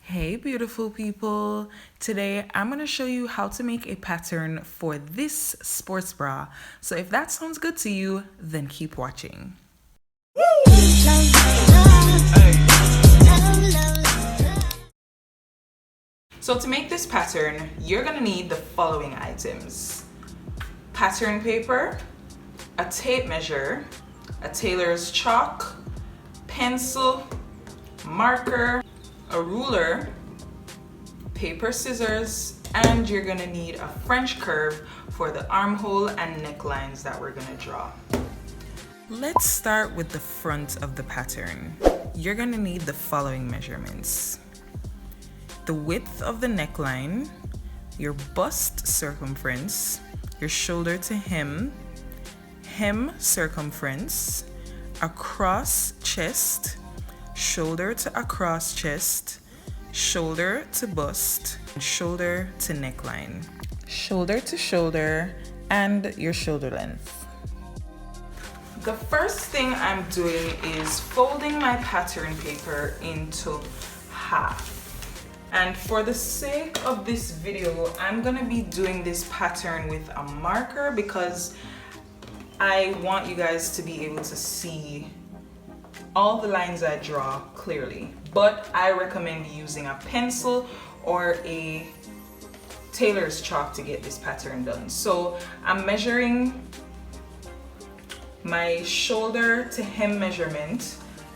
Hey beautiful people, today I'm going to show you how to make a pattern for this sports bra. So if that sounds good to you, then keep watching. So to make this pattern, you're going to need the following items: pattern paper, a tape measure, a tailor's chalk, pencil, marker, a ruler, paper, scissors, and you're gonna need a French curve for the armhole and necklines that we're gonna draw. Let's start with the front of the pattern. You're gonna need the following measurements: the width of the neckline, your bust circumference, your shoulder to hem, hem circumference, across chest, shoulder to across chest, shoulder to bust, shoulder to neckline, shoulder to shoulder, and your shoulder length. The first thing I'm doing is folding my pattern paper into half. And for the sake of this video, I'm gonna be doing this pattern with a marker because I want you guys to be able to see all the lines I draw clearly, but I recommend using a pencil or a tailor's chalk to get this pattern done. So I'm measuring my shoulder to hem measurement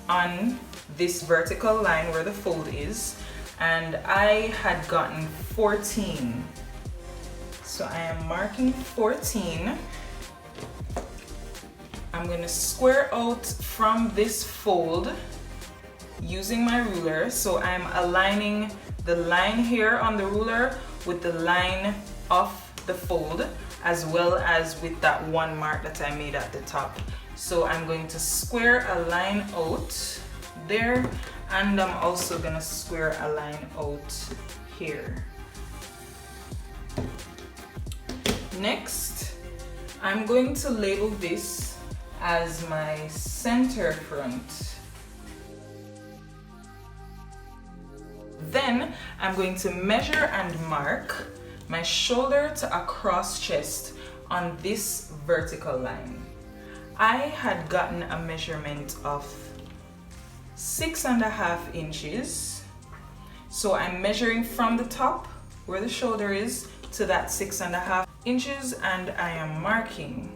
on this vertical line where the fold is, and I had gotten 14. So I am marking 14. I'm going to square out from this fold using my ruler. So I'm aligning the line here on the ruler with the line of the fold, as well as with that one mark that I made at the top. So I'm going to square a line out there, and I'm also going to square a line out here. Next, I'm going to label this as my center front. Then I'm going to measure and mark my shoulder to across chest on this vertical line. I had gotten a measurement of 6.5 inches. So I'm measuring from the top where the shoulder is to that 6.5 inches, and I am marking.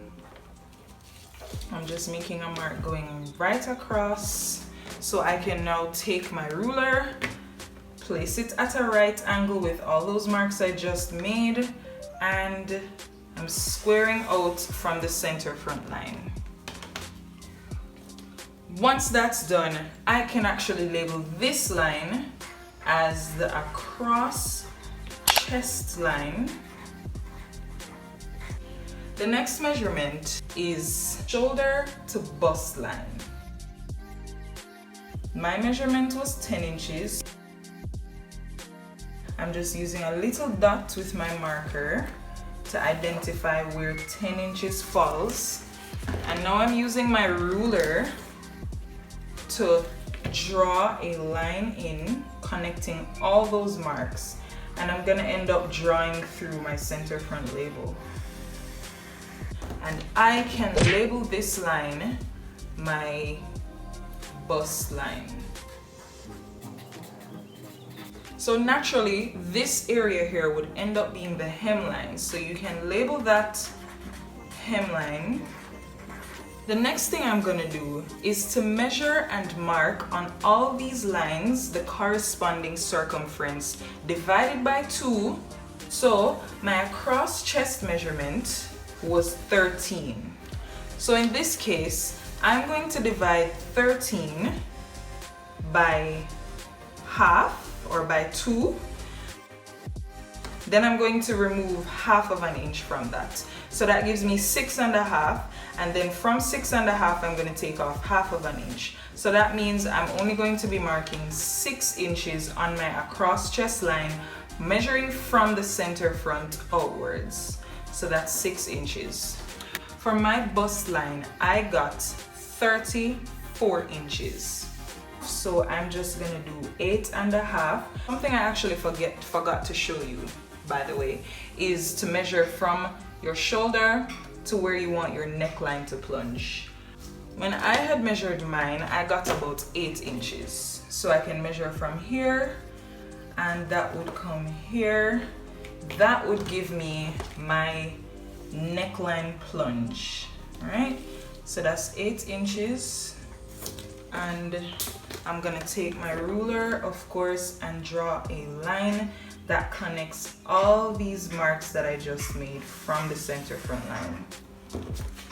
I'm just making a mark going right across, so I can now take my ruler, place it at a right angle with all those marks I just made, and I'm squaring out from the center front line. Once that's done, I can actually label this line as the across chest line. The next measurement is shoulder to bust line. My measurement was 10 inches. I'm just using a little dot with my marker to identify where 10 inches falls. And now I'm using my ruler to draw a line in, connecting all those marks. And I'm gonna end up drawing through my center front label. And I can label this line my bust line. So naturally, this area here would end up being the hemline. So you can label that hemline. The next thing I'm gonna do is to measure and mark on all these lines the corresponding circumference divided by 2. So my across chest measurement was 13. So in this case, I'm going to divide 13 by half, or by 2. Then I'm going to remove half of an inch from that. So that gives me 6.5, and then from 6.5 I'm going to take off half of an inch. So that means I'm only going to be marking 6 inches on my across chest line, measuring from the center front outwards. So that's 6 inches. For my bust line, I got 34 inches. so I'm just gonna do 8.5. Something I actually forgot to show you, by the way, is to measure from your shoulder to where you want your neckline to plunge. When I had measured mine, I got about 8 inches. So I can measure from here, and that would come here. That would give me my neckline plunge. All right, so that's 8 inches. And I'm gonna take my ruler, of course, and draw a line that connects all these marks that I just made from the center front line.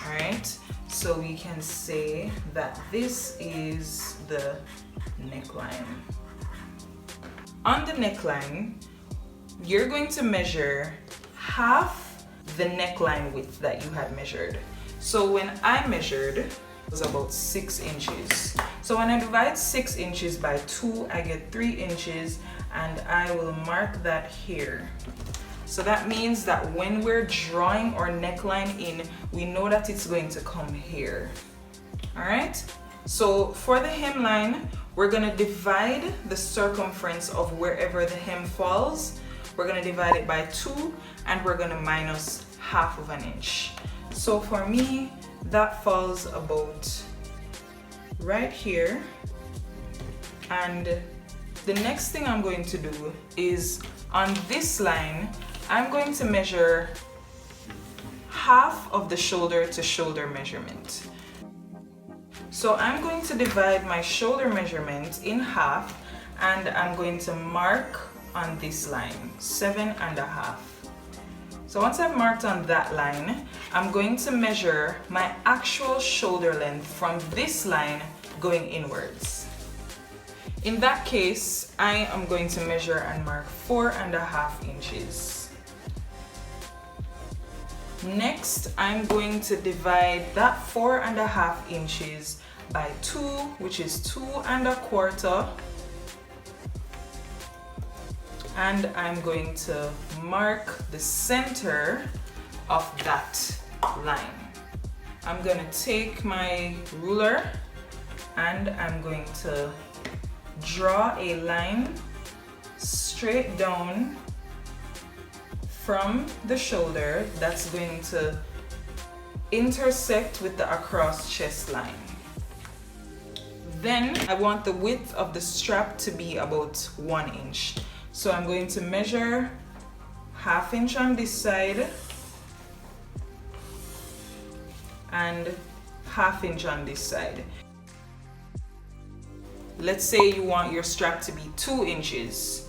All right, so we can say that this is the neckline. On the neckline, you're going to measure half the neckline width that you had measured. So when I measured, it was about 6 inches. So when I divide 6 inches by 2, I get 3 inches, and I will mark that here. So that means that when we're drawing our neckline in, we know that it's going to come here. All right, so for the hemline, we're gonna divide the circumference of wherever the hem falls. We're gonna divide it by 2, and we're gonna minus ½ of an inch. So for me, that falls about right here. And the next thing I'm going to do is on this line, I'm going to measure half of the shoulder to shoulder measurement. So I'm going to divide my shoulder measurement in half, and I'm going to mark on this line, 7.5. So once I've marked on that line, I'm going to measure my actual shoulder length from this line going inwards. In that case, I am going to measure and mark 4.5 inches. Next, I'm going to divide that 4.5 inches by 2, which is 2.25. And I'm going to mark the center of that line. I'm going to take my ruler and I'm going to draw a line straight down from the shoulder that's going to intersect with the across chest line. Then I want the width of the strap to be about 1 inch. So I'm going to measure ½ inch on this side and ½ inch on this side. Let's say you want your strap to be 2 inches.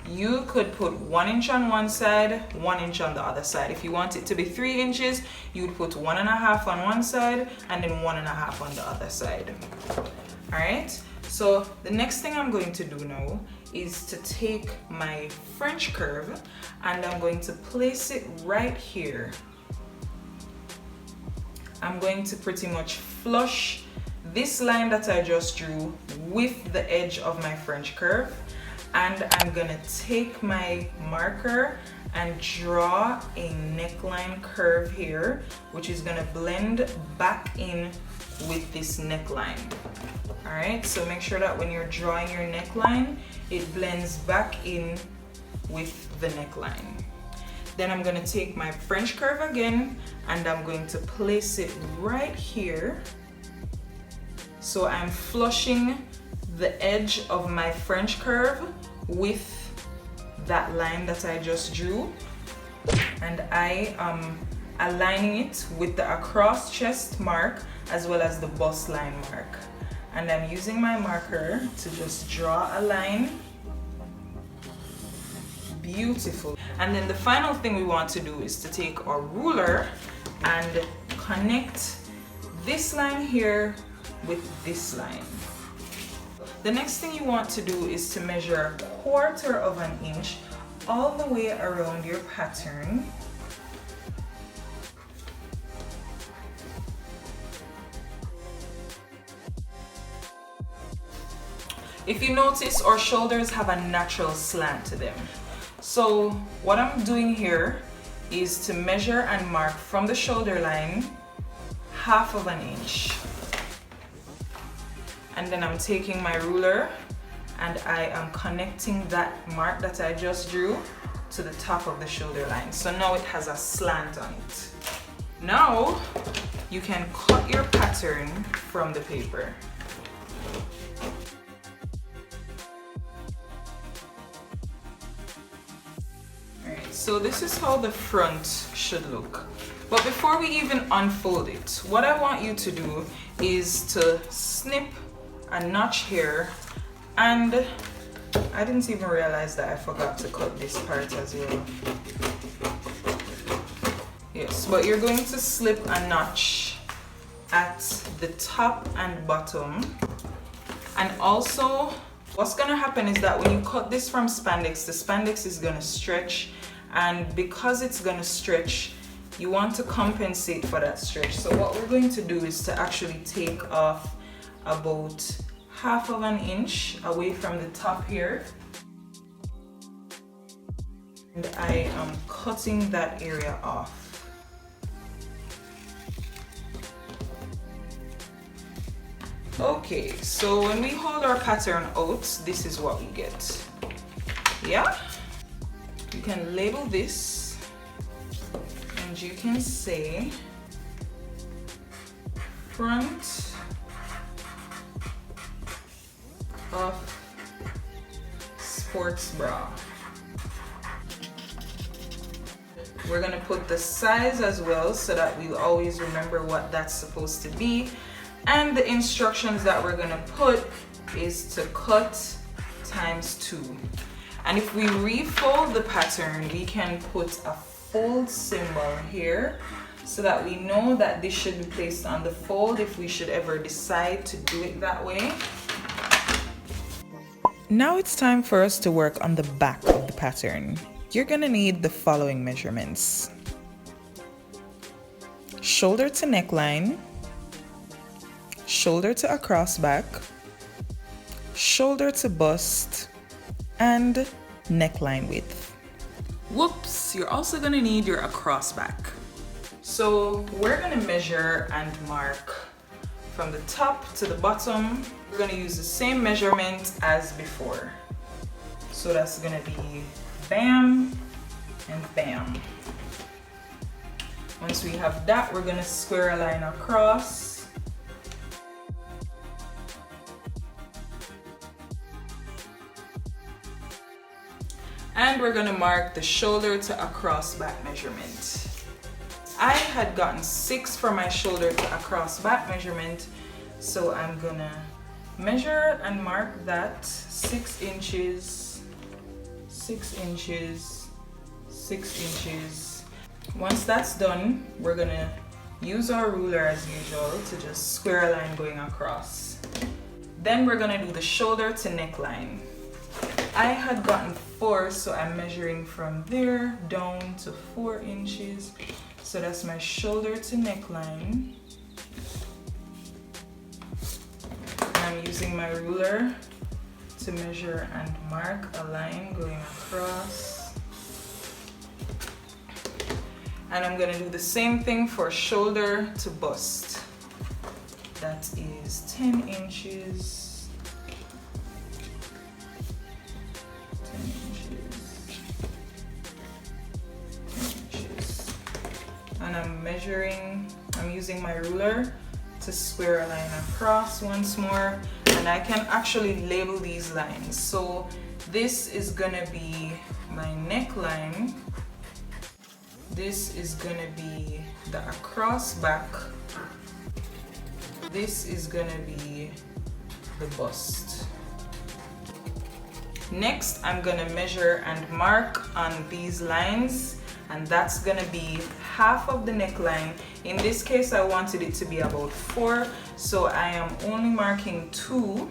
You could put 1 inch on one side, 1 inch on the other side. If you want it to be 3 inches, you would put 1.5 on one side and then 1.5 on the other side. All right, so the next thing I'm going to do now is to take my French curve and I'm going to place it right here. I'm going to pretty much flush this line that I just drew with the edge of my French curve, and I'm gonna take my marker and draw a neckline curve here, which is gonna blend back in with this neckline. All right, so make sure that when you're drawing your neckline, it blends back in with the neckline. Then I'm gonna take my French curve again and I'm going to place it right here. So I'm flushing the edge of my French curve with that line that I just drew, and I am aligning it with the across chest mark as well as the bust line mark. And I'm using my marker to just draw a line. Beautiful. And then the final thing we want to do is to take our ruler and connect this line here with this line. The next thing you want to do is to measure 1/4 of an inch all the way around your pattern. If you notice, our shoulders have a natural slant to them. So what I'm doing here is to measure and mark from the shoulder line 1/2 of an inch. And then I'm taking my ruler and I am connecting that mark that I just drew to the top of the shoulder line. So now it has a slant on it. Now you can cut your pattern from the paper. Alright, so this is how the front should look. But before we even unfold it, what I want you to do is to snip a notch here, and I didn't even realize that I forgot to cut this part as well. Yes, but you're going to slip a notch at the top and bottom. And also, what's gonna happen is that when you cut this from spandex, the spandex is gonna stretch, and because it's gonna stretch, you want to compensate for that stretch. So what we're going to do is to actually take off about 1/2 inch away from the top here. And I am cutting that area off. Okay, so when we hold our pattern out, this is what we get. Yeah? You can label this and you can say front of sports bra. We're gonna put the size as well so that we'll always remember what that's supposed to be. And the instructions that we're gonna put is to cut ×2. And if we refold the pattern, we can put a fold symbol here so that we know that this should be placed on the fold if we should ever decide to do it that way. Now it's time for us to work on the back of the pattern. You're gonna need the following measurements: shoulder to neckline, shoulder to across back, shoulder to bust, and neckline width. Whoops, you're also gonna need your across back. So we're gonna measure and mark from the top to the bottom. We're gonna use the same measurement as before. So that's gonna be bam and bam. Once we have that, we're gonna square a line across. And we're gonna mark the shoulder to across back measurement. I had gotten 6 for my shoulder to across back measurement, so I'm gonna measure and mark that 6 inches, 6 inches, 6 inches. Once that's done, we're gonna use our ruler as usual to just square a line going across. Then we're gonna do the shoulder to neckline. I had gotten 4, so I'm measuring from there down to 4 inches. So that's my shoulder to neckline. I'm using my ruler to measure and mark a line going across. And I'm gonna do the same thing for shoulder to bust. That is 10 inches. And I'm using my ruler to square a line across once more, and I can actually label these lines. So this is gonna be my neckline, this is gonna be the across back, this is gonna be the bust. Next, I'm gonna measure and mark on these lines, and that's gonna be half of the neckline. In this case, I wanted it to be about 4, so I am only marking 2.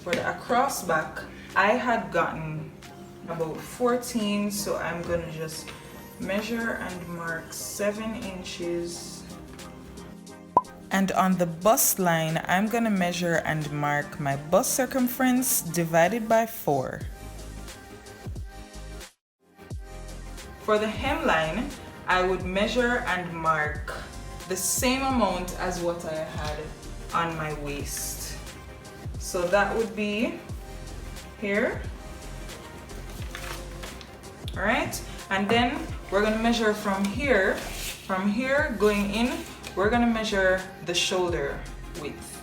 For the across back, I had gotten about 14, so I'm gonna just measure and mark 7 inches. And on the bust line, I'm gonna measure and mark my bust circumference divided by 4. For the hemline, I would measure and mark the same amount as what I had on my waist. So that would be here. All right, and then we're gonna measure from here going in. We're gonna measure the shoulder width.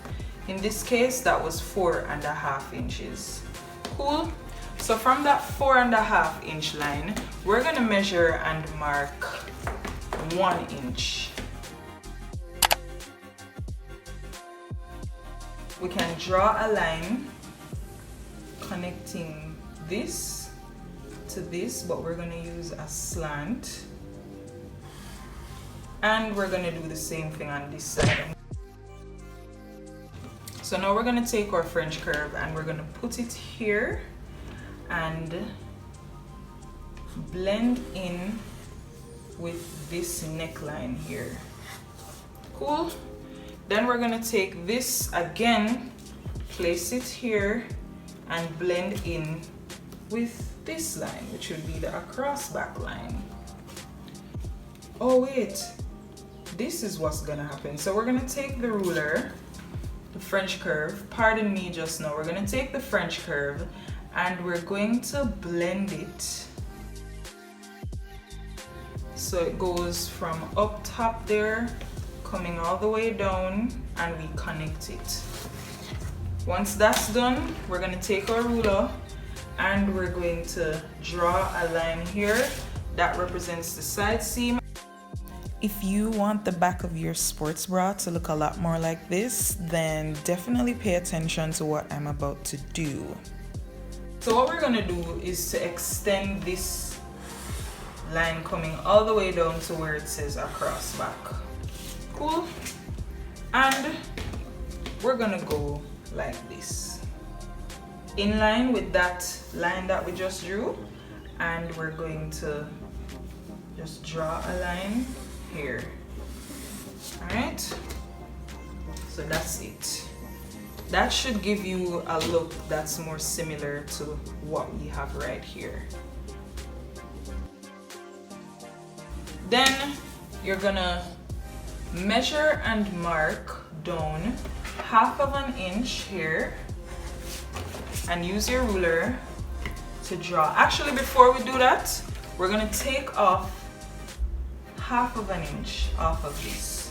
In this case, that was 4.5 inches. Cool. So from that 4.5 inch line, we're gonna measure and mark 1 inch. We can draw a line connecting this to this, but we're gonna use a slant. And we're gonna do the same thing on this side. So now we're gonna take our French curve and we're gonna put it here and blend in with this neckline here. Cool. Then we're gonna take this again, place it here and blend in with this line, which would be the across back line. Oh wait, this is what's gonna happen. So we're gonna take the ruler, the French curve, pardon me just now, we're gonna take the French curve and we're going to blend it. So it goes from up top there, coming all the way down, and we connect it. Once that's done, we're gonna take our ruler and we're going to draw a line here that represents the side seam. If you want the back of your sports bra to look a lot more like this, then definitely pay attention to what I'm about to do. So what we're gonna do is to extend this line coming all the way down to where it says across back. Cool. And we're gonna go like this, in line with that line that we just drew, and we're going to just draw a line here. All right, so that's it. That should give you a look that's more similar to what we have right here. Then you're gonna measure and mark down 1/2 inch here and use your ruler to draw. Actually, before we do that, we're gonna take off 1/2 inch off of this.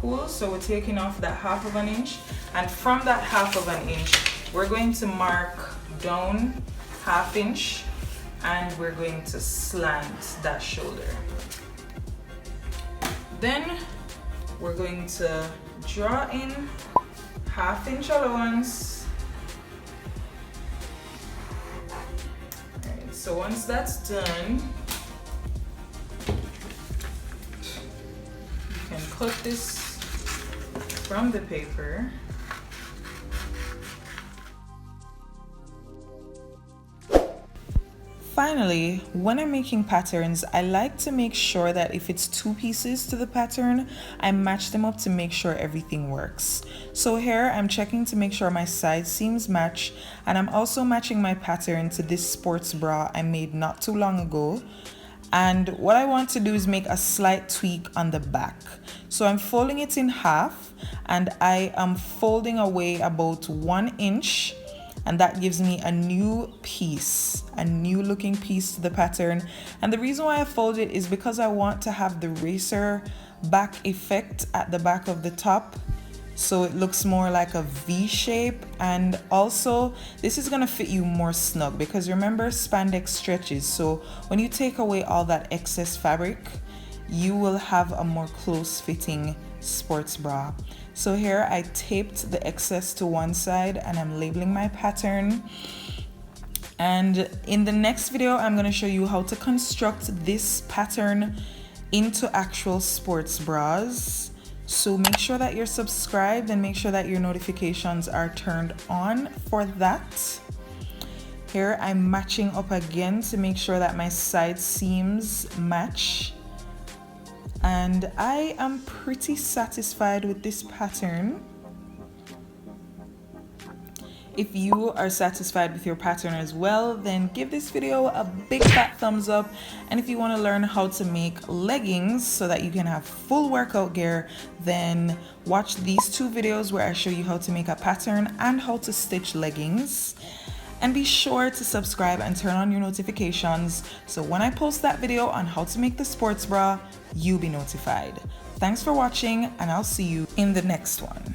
Cool, so we're taking off that 1/2 inch, and from that 1/2 inch, we're going to mark down 1/2 inch and we're going to slant that shoulder. Then we're going to draw in 1/2 inch allowance. Alright, so once that's done, you can cut this from the paper. Finally, when I'm making patterns, I like to make sure that if it's 2 pieces to the pattern, I match them up to make sure everything works. So here I'm checking to make sure my side seams match, and I'm also matching my pattern to this sports bra I made not too long ago. And what I want to do is make a slight tweak on the back. So I'm folding it in half and I am folding away about 1 inch, and that gives me a new piece, a new looking piece to the pattern. And the reason why I fold it is because I want to have the racer back effect at the back of the top, so it looks more like a V shape. And also this is gonna fit you more snug, because remember, spandex stretches, so when you take away all that excess fabric, you will have a more close fitting sports bra. So here I taped the excess to one side and I'm labeling my pattern. And in the next video, I'm going to show you how to construct this pattern into actual sports bras. So make sure that you're subscribed and make sure that your notifications are turned on for that. Here I'm matching up again to make sure that my side seams match. And I am pretty satisfied with this pattern. If you are satisfied with your pattern as well, then give this video a big fat thumbs up. And if you want to learn how to make leggings so that you can have full workout gear, then watch these two videos where I show you how to make a pattern and how to stitch leggings. And be sure to subscribe and turn on your notifications so when I post that video on how to make the sports bra, you'll be notified. Thanks for watching, and I'll see you in the next one.